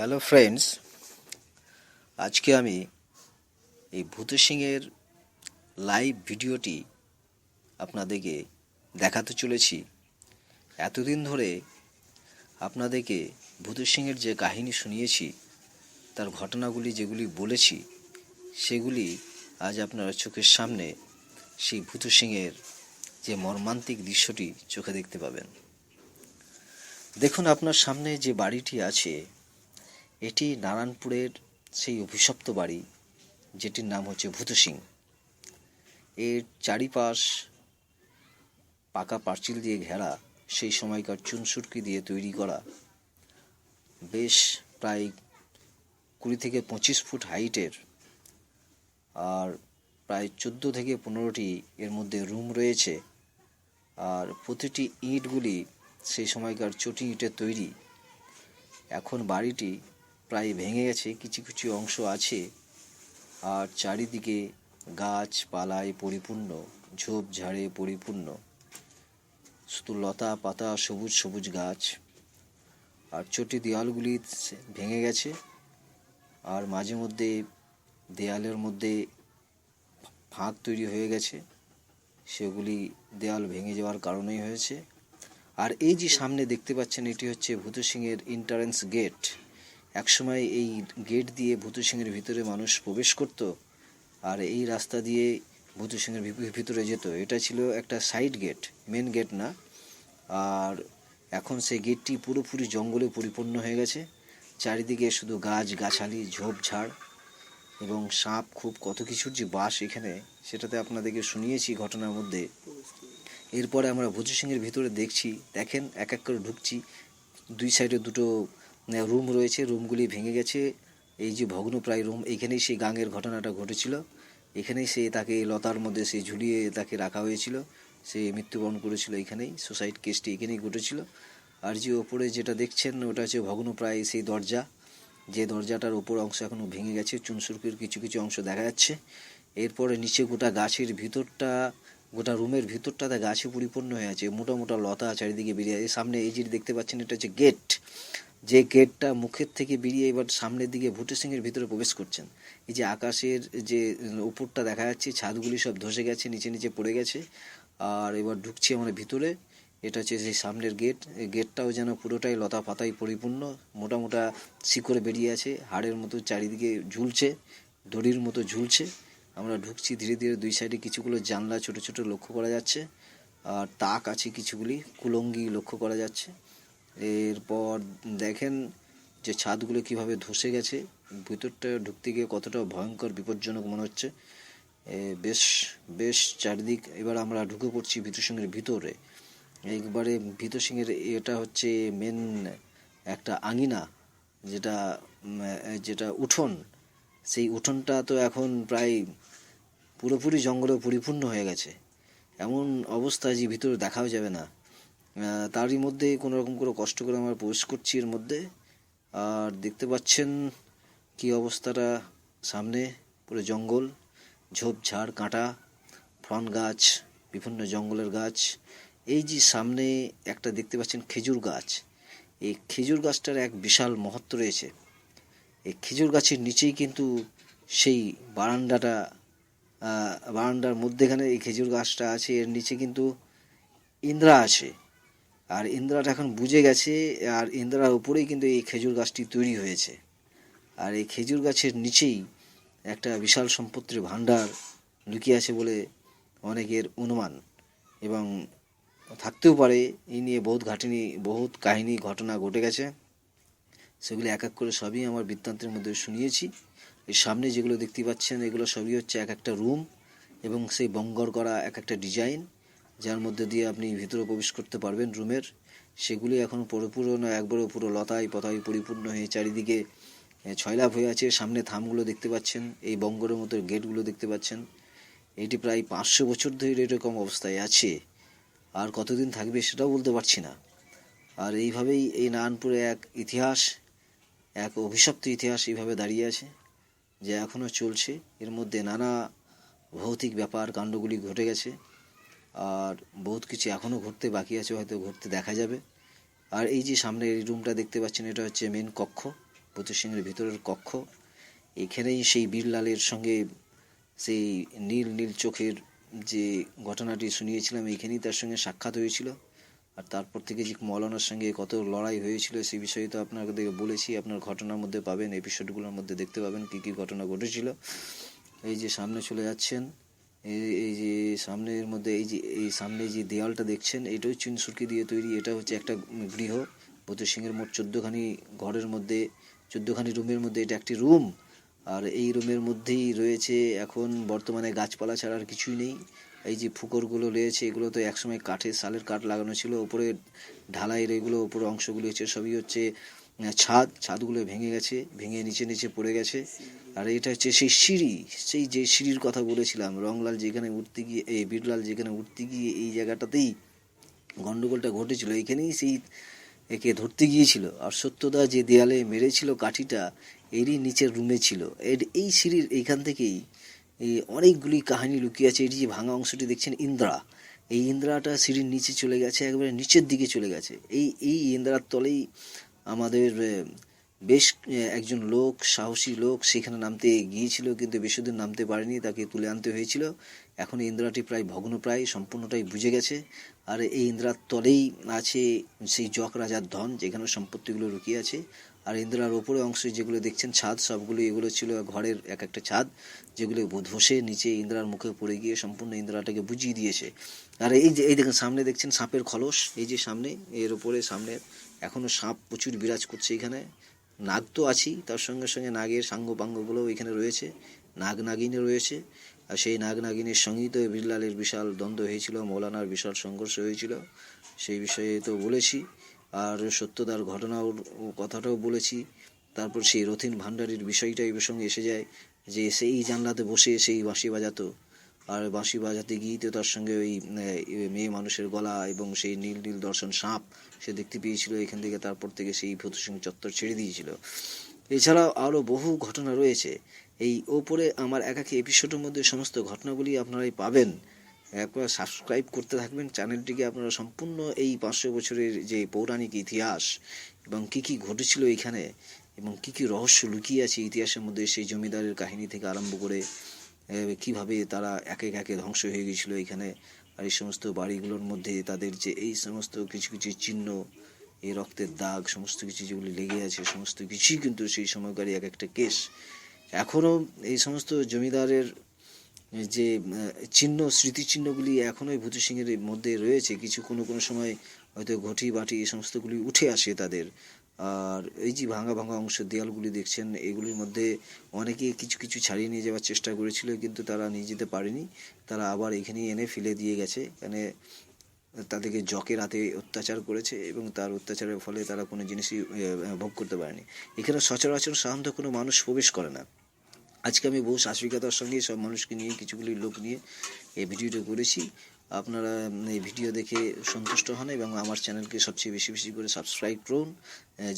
Hello friends, আজকে আমি এই ভূত সিংয়ের লাইভ ভিডিওটি আপনাদেরকে দেখাতে চলেছি। এতদিন ধরে আপনাদেরকে ভূত সিংয়ের যে কাহিনী শুনিয়েছি, তার ঘটনাগুলি যেগুলি বলেছি, সেগুলি আজ আপনারা চোখের সামনে সেই ভূত সিংয়ের যে মর্মান্তিক দৃশ্যটি চোখে দেখতে পাবেন। দেখুন, আপনার সামনে যে বাড়িটি আছে, এটি নারায়ণপুরের সেই অভিশপ্ত বাড়ি, যেটির নাম হচ্ছে ভূত সিং। এর চারিপাশ পাকা পাঁচিল দিয়ে ঘেরা, সেই সময়কার চুনসুরকি দিয়ে তৈরি করা, বেশ প্রায় 20 থেকে 25 ফুট হাইটের, আর প্রায় 14 থেকে 15টি এর মধ্যে রুম রয়েছে। আর প্রতিটি ইঁটগুলি সেই সময়কার চটি ইঁটের তৈরি। এখন বাড়িটি প্রায় ভেঙে গেছে, কিছু কিছু অংশ আছে, আর চারিদিকে গাছপালায় পরিপূর্ণ, ঝোপঝাড়ে পরিপূর্ণ, শুধু লতা পাতা, সবুজ সবুজ গাছ। আর চটি দেওয়ালগুলি ভেঙে গেছে, আর মাঝে মধ্যে দেয়ালের মধ্যে ফাঁক তৈরি হয়ে গেছে, সেগুলি দেওয়াল ভেঙে যাওয়ার কারণেই হয়েছে। আর এই যে সামনে দেখতে পাচ্ছেন, এটি হচ্ছে ভূত সিংয়ের এন্ট্রান্স গেট। একসময় এই গেট দিয়ে ভূত সিংয়ের ভিতরে মানুষ প্রবেশ করত, আর এই রাস্তা দিয়ে ভূত সিংয়ের ভিতরে যেত। এটা ছিল একটা সাইড গেট, মেন গেট না। আর এখন সেই গেটটি পুরোপুরি জঙ্গলে পরিপূর্ণ হয়ে গেছে। চারিদিকে শুধু গাছ গাছালি, ঝোপঝাড় এবং সাপ, খুব কত কিছুর যে বাস এখানে, সেটাতে আপনাদেরকে শুনিয়েছি ঘটনার মধ্যে। এরপরে আমরা ভূত সিংয়ের ভিতরে দেখছি, দেখেন এক এক করে ঢুকছি। দুই সাইডে দুটো রুম রয়েছে, রুমগুলি ভেঙে গেছে। এই যে ভগ্নপ্রায় রুম, এখানেই সেই গাঙের ঘটনাটা ঘটেছিল। এখানেই তাকে লতার মধ্যে ঝুলিয়ে তাকে রাখা হয়েছিল। সে মৃত্যুবরণ করেছিল এখানেই, সুসাইড কেসটি এখানেই ঘটেছিল। আর যে ওপরে যেটা দেখছেন, ওটা হচ্ছে ভগ্নপ্রায় সেই দরজা, যে দরজাটার ওপর অংশ এখনও ভেঙে গেছে, চুনসুরকির কিছু কিছু অংশ দেখা যাচ্ছে। এরপরে নিচে গোটা গাছের ভিতরটা, গোটা রুমের ভিতরটাতে গাছে পরিপূর্ণ হয়ে আছে, মোটা মোটা লতা চারিদিকে বেরিয়ে আছে। সামনে এই যে দেখতে পাচ্ছেন, এটা হচ্ছে গেট। যে গেটটা মুখের থেকে বেরিয়ে এবার সামনের দিকে ভূত সিংয়ের ভিতরে প্রবেশ করছেন। এই যে আকাশের যে উপরটা দেখা যাচ্ছে, ছাদগুলি সব ধসে গেছে, নিচে নিচে পড়ে গেছে। আর এবার ঢুকছি আমরা ভিতরে। এটা হচ্ছে সেই সামনের গেট। এই গেটটাও যেন পুরোটাই লতা পাতায় পরিপূর্ণ, মোটা মোটা শিকড়ে বেরিয়ে আছে, হাড়ের মতো চারিদিকে ঝুলছে, দড়ির মতো ঝুলছে। আমরা ঢুকছি ধীরে ধীরে। দুই সাইডে কিছুগুলো জানলা ছোট ছোট লক্ষ্য করা যাচ্ছে, আর তাক আছে কিছুগুলি, কুলঙ্গি লক্ষ্য করা যাচ্ছে। এরপর দেখেন যে ছাদগুলো কিভাবে ধসে গেছে, ভিতরটা ঢুকতে গিয়ে কতটা ভয়ঙ্কর বিপজ্জনক মনে হচ্ছে। বেশ বেশ চারিদিক। এবার আমরা ঢুকে পড়ছি ভীত সিংহের ভিতরে। একবারে ভীত সিংহের এটা হচ্ছে মেন একটা আঙিনা, যেটা যেটা উঠোন। সেই উঠোনটা তো এখন প্রায় পুরোপুরি জঙ্গলে পরিপূর্ণ হয়ে গেছে, এমন অবস্থা যে ভিতরে দেখাও যাবে না। তারই মধ্যে কোনো রকম করে কষ্ট করে আমরা প্রবেশ করছি এর মধ্যে। আর দেখতে পাচ্ছেন কি অবস্থাটা, সামনে পুরো জঙ্গল, ঝোপঝাড়, কাঁটা, ফন গাছ, বিভিন্ন জঙ্গলের গাছ। এই যে সামনে একটা দেখতে পাচ্ছেন খেজুর গাছ, এই খেজুর গাছটার এক বিশাল মহত্ব রয়েছে। এই খেজুর গাছের নিচেই কিন্তু সেই বারান্দাটা, বারান্দার মধ্যেখানে এই খেজুর গাছটা আছে, এর নিচে কিন্তু ইন্দ্রা আছে। আর ইন্দ্রাটা এখন বুঝে গেছে, আর ইন্দ্রার উপরেই কিন্তু এই খেজুর গাছটি তৈরি হয়েছে। আর এই খেজুর গাছের নিচেই একটা বিশাল সম্পত্তির ভাণ্ডার লুকিয়ে আছে বলে অনেকের অনুমান, এবং থাকতেও পারে। এই নিয়ে বহুত ঘাটিনি, বহুত কাহিনী ঘটনা ঘটে গেছে, সেগুলি এক এক করে সবই আমার বৃত্তান্তের মধ্যে শুনিয়েছি। এর সামনে যেগুলো দেখতে পাচ্ছেন, এগুলো সবই হচ্ছে এক একটা রুম, এবং সেই বঙ্গর করা এক একটা ডিজাইন, যার মধ্যে দিয়ে আপনি ভিতরে প্রবেশ করতে পারবেন রুমের। সেগুলি এখন পরিপূর্ণ, একবারে পুরো লতায় পতায় পরিপূর্ণ হয়ে চারিদিকে ছয়লাভ হয়ে আছে। সামনে থামগুলো দেখতে পাচ্ছেন, এই বঙ্গরের মতো গেটগুলো দেখতে পাচ্ছেন। এটি প্রায় 500 বছর ধরে এরকম অবস্থায় আছে, আর কতদিন থাকবে সেটাও বলতে পারছি না। আর এইভাবেই এই নারায়ণপুরে এক ইতিহাস, এক অভিশপ্ত ইতিহাস এইভাবে দাঁড়িয়ে আছে, যে এখনও চলছে। এর মধ্যে নানা ভৌতিক ব্যাপার কাণ্ডগুলি ঘটে গেছে, আর বহুত কিছু এখনও ঘটতে বাকি আছে, হয়তো ঘটতে দেখা যাবে। আর এই যে সামনে এই রুমটা দেখতে পাচ্ছেন, এটা হচ্ছে মেন কক্ষ। ভূত সিংহের ভিতরের কক্ষ। এখানেই সেই বীরলালের সঙ্গে সেই নীল নীল চোখের যে ঘটনাটি শুনিয়েছিলাম, এইখানেই তার সঙ্গে সাক্ষাৎ হয়েছিল। আর তারপর থেকে যে মৌলানার সঙ্গে কত লড়াই হয়েছিল সেই বিষয়ে তো আপনাদেরকে বলেছি। আপনার ঘটনার মধ্যে পাবেন, এপিসোডগুলোর মধ্যে দেখতে পাবেন কী কী ঘটনা ঘটেছিল। এই যে সামনে চলে যাচ্ছেন, এই যে সামনের মধ্যে এই সামনে যে দেওয়ালটা দেখছেন, এটাও চুন সুরকি দিয়ে তৈরি। এটা হচ্ছে একটা গৃহ। ভূত সিংহের মোট 14খানি ঘরের মধ্যে, 14খানি রুমের মধ্যে এটা একটি রুম। আর এই রুমের মধ্যেই রয়েছে এখন বর্তমানে গাছপালা ছাড়া আর কিছুই নেই। এই যে ফুকরগুলো রয়েছে, এগুলো তো একসময় কাঠের, শালের কাঠ লাগানো ছিল। উপরে ঢালাইয়ের এগুলো উপরে অংশগুলো হচ্ছে সবই হচ্ছে ছাদগুলো ভেঙে গেছে, ভেঙে নিচে নিচে পড়ে গেছে। আর এটা হচ্ছে সেই সিঁড়ি, সেই যে সিঁড়ির কথা বলেছিলাম, রংলাল যেখানে উঠতে গিয়ে, এই বীরলাল যেখানে উঠতে গিয়ে এই জায়গাটাতেই গন্ডগোলটা ঘটেছিল, এখানেই সেই একে ধরতে গিয়েছিল। আর সত্যদা যে দেয়ালে মেরেছিল কাঠিটা, এরই নিচের রুমে ছিল। এই সিঁড়ির এইখান থেকেই এই অনেকগুলি কাহিনী লুকিয়ে আছে। এটি যে ভাঙা অংশটি দেখছেন ইন্দ্রা, এই ইন্দ্রাটা সিঁড়ির নিচে চলে গেছে, একবারে নিচের দিকে চলে গেছে। এই ইন্দ্রার তলেই আমাদের বেশ একজন লোক, সাহসী লোক সেখানে নামতে গিয়েছিল, কিন্তু বেশিদূর নামতে পারেনি, তাকে তুলে আনতে হয়েছিল। এখন ইন্দ্রাটি প্রায় ভগ্নপ্রায়, সম্পূর্ণটাই বুঝে গেছে। আর এই ইন্দ্রার তলেই আছে সেই জক রাজার ধন, যেখানে সম্পত্তিগুলো লুকিয়ে আছে। আর ইন্দ্রার ওপরে অংশে যেগুলো দেখছেন ছাদ, সবগুলো এগুলো ছিল ঘরের এক একটা ছাদ, যেগুলো ধসে নিচে ইন্দ্রার মুখে পড়ে গিয়ে সম্পূর্ণ ইন্দ্রাটাকে বুঝিয়ে দিয়েছে। আর এই দেখেন সামনে দেখছেন সাপের খলস, এই যে সামনে, এর ওপরে সামনে এখনো সাপ প্রচুর বিরাজ করছে এখানে। নাগ তো আছেই, তার সঙ্গে সঙ্গে নাগের সাঙ্গপাঙ্গগুলোও এখানে রয়েছে, নাগ নাগিনী রয়েছে। আর সেই নাগ নাগিনীর সঙ্গেই তো বীরলালের বিশাল দ্বন্দ্ব হয়েছিল, মৌলানার বিশাল সংঘর্ষ হয়েছিল, সেই বিষয়ে তো বলেছি। আর সত্যদার ঘটনার কথাটাও বলেছি। তারপর সেই রথিন ভান্ডারীর বিষয়টা এই সঙ্গে এসে যায়, যে সেই জানলাতে বসে সেই বাঁশি বাজাতো। আর বাঁশি বাজাতে গিয়েই তো তার সঙ্গে ওই মেয়ে মানুষের গলা এবং সেই নীল নীল দর্শন সাপ সে দেখতে পেয়েছিল এখান থেকে। তারপর থেকে সেই ভূত সিং চত্বর ছেড়ে দিয়েছিল। এছাড়াও আরও বহু ঘটনা রয়েছে। এই ওপরে আমার একাকি এপিসোডের মধ্যে সমস্ত ঘটনাগুলি আপনারাই পাবেন। একবার সাবস্ক্রাইব করতে থাকবেন চ্যানেলটিকে। আপনারা সম্পূর্ণ এই 500 বছরের যে পৌরাণিক ইতিহাস এবং কী কী ঘটেছিল এখানে এবং কী কী রহস্য লুকিয়ে আছে ইতিহাসের মধ্যে, সেই জমিদারের কাহিনী থেকে আরম্ভ করে কিভাবে তারা একে একে ধ্বংস হয়ে গিয়েছিল এখানে। আর এই সমস্ত বাড়িগুলোর মধ্যে তাদের যে এই সমস্ত কিছু কিছু চিহ্ন, এই রক্তের দাগ, সমস্ত কিছু যেগুলি লেগে আছে, সমস্ত কিছুই কিন্তু সেই সময়কারই এক একটা কেস। এখনও এই সমস্ত জমিদারের যে চিহ্ন, স্মৃতিচিহ্নগুলি এখনও ভূত সিংহের মধ্যে রয়েছে। কিছু কোনো কোনো সময় হয়তো ঘটি বাটি এই সমস্তগুলি উঠে আসে তাদের। আর এই যে ভাঙা ভাঙা অংশ দেয়ালগুলি দেখছেন, এগুলির মধ্যে অনেকে কিছু কিছু ছাড়িয়ে নিয়ে যাওয়ার চেষ্টা করেছিল, কিন্তু তারা নিয়ে যেতে পারেনি। তারা আবার এখানেই এনে ফেলে দিয়ে গেছে। এখানে তাদেরকে জকের হাতে অত্যাচার করেছে এবং তার অত্যাচারের ফলে তারা কোনো জিনিসই ভোগ করতে পারেনি। এখানে সচরাচর সাধারণত কোনো মানুষ প্রবেশ করে না। আজকে আমি বহু সাহসিকতার সঙ্গে সব মানুষকে নিয়ে, কিছুগুলি লোক নিয়ে এই ভিডিওটা করেছি। আপনারা এই ভিডিও দেখে সন্তুষ্ট হন এবং আমার চ্যানেলকে সবচেয়ে বেশি বেশি করে সাবস্ক্রাইব করুন,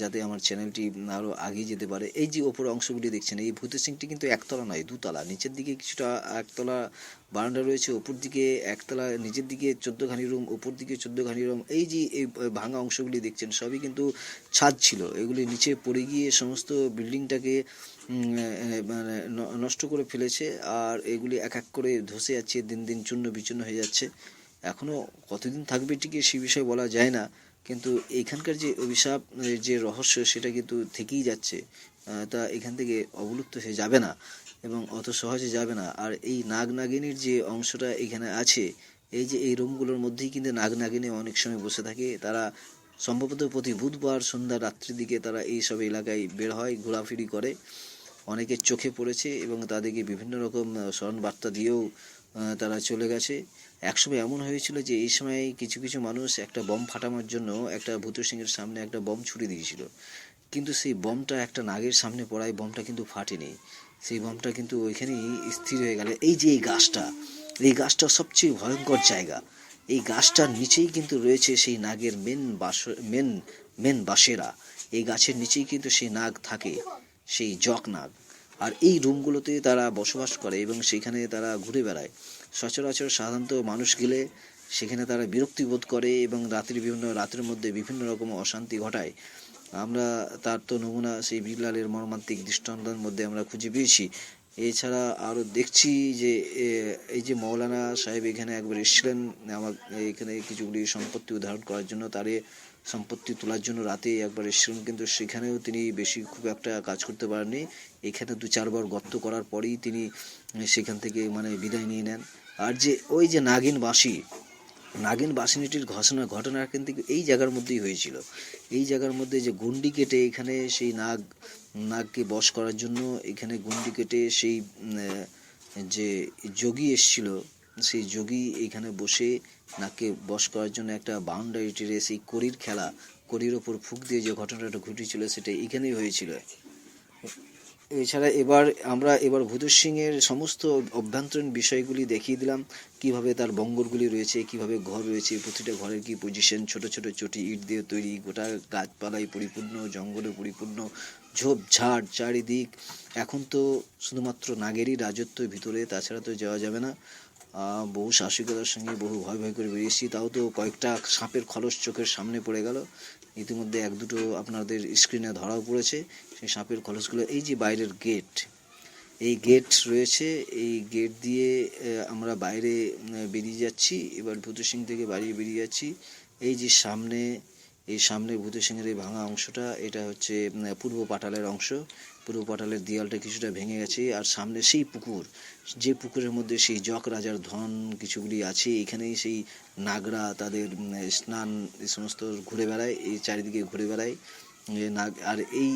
যাতে আমার চ্যানেলটি আরও আগিয়ে যেতে পারে। এই যে ওপর অংশগুলি দেখছেন, এই ভূত সিংটি কিন্তু একতলা নয়, দুতলা। নিচের দিকে কিছুটা একতলা বারান্দা রয়েছে, ওপর দিকে একতলা, নিচের দিকে 14খানি রুম, ওপর দিকে 14খানি রুম। এই যে এই ভাঙা অংশগুলি দেখছেন, সবই কিন্তু ছাদ ছিল। এগুলি নিচে পড়ে গিয়ে সমস্ত বিল্ডিংটাকে মানে নষ্ট করে ফেলেছে। আর এগুলি এক এক করে ধসে যাচ্ছে, দিন দিন চূর্ণ বিচূর্ণ হয়ে যাচ্ছে। এখনও কতদিন থাকবে টিকে সে বিষয়ে বলা যায় না, কিন্তু এখানকার যে অভিশাপ, যে রহস্য, সেটা কিন্তু থেকেই যাচ্ছে। তা এখান থেকে অবলুপ্ত হয়ে যাবে না এবং অত সহজে যাবে না। আর এই নাগ নাগিনীর যে অংশটা এখানে আছে, এই যে এই রুমগুলোর মধ্যেই কিন্তু নাগ নাগিনী অনেক সময় বসে থাকে। তারা সম্ভবত প্রতি বুধবার সন্ধ্যা রাত্রির দিকে তারা এই সব এলাকায় বের হয়, ঘোরাফেরি করে। অনেকের চোখে পড়েছে এবং তাদেরকে বিভিন্ন রকম স্মরণ বার্তা দিয়েও তারা চলে গেছে। একসময় এমন হয়েছিল যে এই সময় কিছু কিছু মানুষ একটা বম ফাটানোর জন্য একটা ভূত সিংহের সামনে একটা বম ছুড়ে দিয়েছিল, কিন্তু সেই বমটা একটা নাগের সামনে পড়ায় বমটা কিন্তু ফাটেনি। সেই বমটা কিন্তু ওইখানেই স্থির হয়ে গেল। এই যে এই গাছটা সবচেয়ে ভয়ঙ্কর জায়গা। এই গাছটার নিচেই কিন্তু রয়েছে সেই নাগের মেন বাসেরা। এই গাছের নিচেই কিন্তু সেই নাগ থাকে, সেই জক নাগ। আর এই রুমগুলোতে তারা বসবাস করে এবং সেখানে তারা ঘুরে বেড়ায়। সচরাচর সাধারণত মানুষ গেলে সেখানে তারা বিরক্তি বোধ করে এবং রাতের মধ্যে বিভিন্ন রকম অশান্তি ঘটায়। আমরা তার তো নমুনা সেই বিড়লালের মর্মান্তিক দৃষ্টান্তের মধ্যে আমরা খুঁজে পেয়েছি। এছাড়া আরও দেখছি যে এই যে মৌলানা সাহেব এখানে একবার এসেছিলেন আমার এখানে কিছুগুলি সম্পত্তি উদ্ধারণ করার জন্য, তারে সম্পত্তি তোলার জন্য রাতে একবার এসেছিলেন, কিন্তু সেখানেও তিনি বেশি খুব একটা কাজ করতে পারেননি। এখানে 2-4 বার গর্ত করার পরেই তিনি সেখান থেকে মানে বিদায় নিয়ে নেন। আর যে ওই যে নাগিন বাসিনীটির ঘটনা কিন্তু এই জায়গার মধ্যেই হয়েছিল। এই জায়গার মধ্যে যে গণ্ডি কেটে এখানে সেই নাগকে বশ করার জন্য এখানে গণ্ডি কেটে সেই যে যোগী এসছিল, সেই যোগী এখানে বসে নাগকে বশ করার জন্য একটা বাউন্ডারি টেরে সেই কড়ির ওপর ফুঁক দিয়ে যে ঘটনাটা ঘটেছিল সেটা এখানেই হয়েছিল। এছাড়া এবার ভূত সিংয়ের সমস্ত অভ্যন্তরীণ বিষয়গুলি দেখিয়ে দিলাম, কিভাবে তার বঙ্গরগুলি রয়েছে, কিভাবে ঘর রয়েছে, প্রতিটা ঘরের কি পজিশন, ছোট ছোট চটি ইট দিয়ে তৈরি, গোটা গাছপালায় পরিপূর্ণ, জঙ্গলে পরিপূর্ণ, ঝোপঝাড় চারিদিক। এখন তো শুধুমাত্র নাগেরই রাজত্বের ভিতরে, তাছাড়া তো যাওয়া যাবে না। বহু সাহসিকতার সঙ্গে বহু ভয় করে বেরিয়েছি, তাও তো কয়েকটা সাপের খলস চোখের সামনে পড়ে গেল। ইতিমধ্যে 1-2 আপনাদের স্ক্রিনে ধরাও পড়েছে সেই সাপের খলসগুলো। এই যে বাইরের এই গেট রয়েছে, এই গেট দিয়ে আমরা বাইরে বেরিয়ে যাচ্ছি। এবার ভূত সিং থেকে বাইরে বেরিয়ে যাচ্ছি। এই যে সামনে ভূত সিংয়ের এই ভাঙা অংশটা, এটা হচ্ছে পূর্ব পাটালের অংশ। পূর্ব পাটালের দেয়ালটা কিছুটা ভেঙে গেছে, আর সামনে সেই পুকুর, যে পুকুরের মধ্যে সেই জক রাজার ধন কিছুগুলি আছে, এখানেই সেই নাগরা তাদের স্নান এই সমস্ত ঘুরে বেড়ায়, এই চারিদিকে ঘুরে বেড়ায় নাগ। আর এই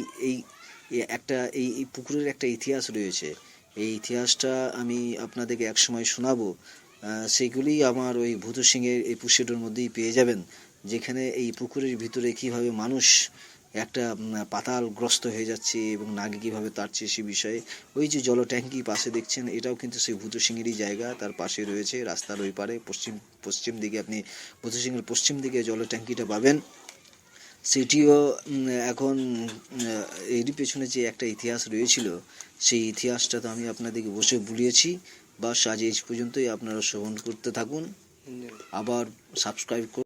পুকুরের একটা ইতিহাস রয়েছে, এই ইতিহাসটা আমি আপনাদেরকে একসময় শোনাবো। সেগুলি আমার ওই ভূত সিংয়ের এই পুষ্যেটার মধ্যেই পেয়ে যাবেন, যেখানে এই পুকুরের ভিতরে কিভাবে মানুষ একটা পাতালগ্রস্ত হয়ে যাচ্ছে এবং নাগে কীভাবে তাড়ছে সে বিষয়ে। ওই যে জল ট্যাঙ্কি পাশে দেখছেন, এটাও কিন্তু সেই ভূত সিংয়েরই জায়গা, তার পাশে রয়েছে রাস্তার ওই পারে পশ্চিম দিকে আপনি ভূত সিংয়ের পশ্চিম দিকে জল ট্যাঙ্কিটা পাবেন। সেটিও এখন এরই পেছনে যে একটা ইতিহাস রয়েছিল, সেই ইতিহাসটা তো আমি আপনাদেরকে বসে বলিয়েছি। বাস আজ এই পর্যন্তই, আপনারা শ্রবণ করতে থাকুন, আবার সাবস্ক্রাইব করুন।